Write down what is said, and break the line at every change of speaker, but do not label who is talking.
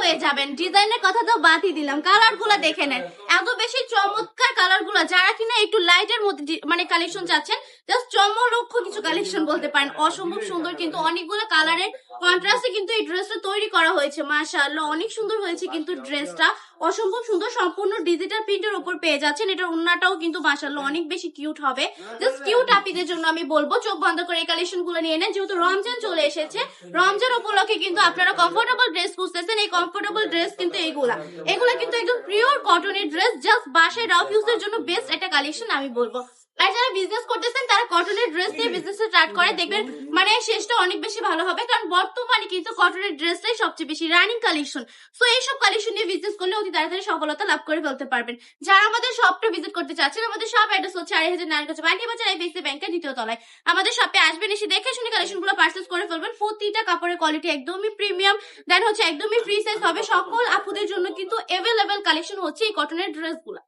হয়ে যাবেন। ডিজাইনের কথা তো বাদই দিলাম, কালার গুলা দেখে নেন, এত বেশি চমৎকার কালার গুলা। যারা কিনা একটু লাইটের মধ্যে মানে কালেকশন চাচ্ছেন, জাস্ট চমলক্ষ কিছু কালেকশন বলতে পারেন, অসম্ভব সুন্দর কিন্তু অনেকগুলো কালারের কন্ট্রাস্টে কিন্তু এই ড্রেসটা তৈরি করা হয়েছে। মাশাআল্লাহ অনেক সুন্দর হয়েছে কিন্তু ড্রেসটা, অসম্ভব সুন্দর, সম্পূর্ণ ডিজিটাল প্রিন্টের উপর পেয়ে যাচ্ছেন। এটার ওন্নাটাও কিন্তু মাশাআল্লাহ অনেক বেশি কিউট হবে। জাস্ট কিউট আপীদের জন্য আমি বলবো চোখ বন্ধ করে এই কালেকশন গুলো নিয়ে নেন, যেহেতু রমজান চলে এসেছে। রমজান উপলক্ষে কিন্তু আপনারা কমফোর্টেবল ড্রেস খুঁজতেছেন, এই কমফোর্টেবল ড্রেস কিন্তু এগুলা কিন্তু একদম পিওর কটনের ড্রেস, জাস্ট বাসায় রাফ ইউজের জন্য বেস্ট একটা কালেকশন আমি বলবো। আর যারা বিজনেস করতেছেন তারা কটনের ড্রেস দিয়ে বিজনেস স্টার্ট করে দেখবেন, মানে শেষটা অনেক বেশি ভালো হবে, কারণ বর্তমানে কিন্তু কটনের ড্রেসটাই সবচেয়ে বেশি রানিং কালেকশন। সো এইসব কালেকশন নিয়ে বিজনেস করলে অতি তাড়াতাড়ি সফলতা লাভ করে ফেলতে পারবেন। যারা আমাদের শপটা ভিজিট করতে চাচ্ছেন, আমাদের শপ অ্যাড্রেস হচ্ছে 2500 বান্ডি বাজার আইবিসি ব্যাংকের দ্বিতীয় তলায়। আমাদের শপে আসবেন, এসে দেখে শুনে কালেকশন গুলো পারচেজ করে ফেলবেন। প্রতিটা কাপড়ের কোয়ালিটি একদমই প্রিমিয়াম, দেন হচ্ছে একদমই ফ্রি সাইজ হবে। সকল আপুদের জন্য কিন্তু এভেলেবেল কালেকশন হচ্ছে এই কটনের ড্রেসগুলো।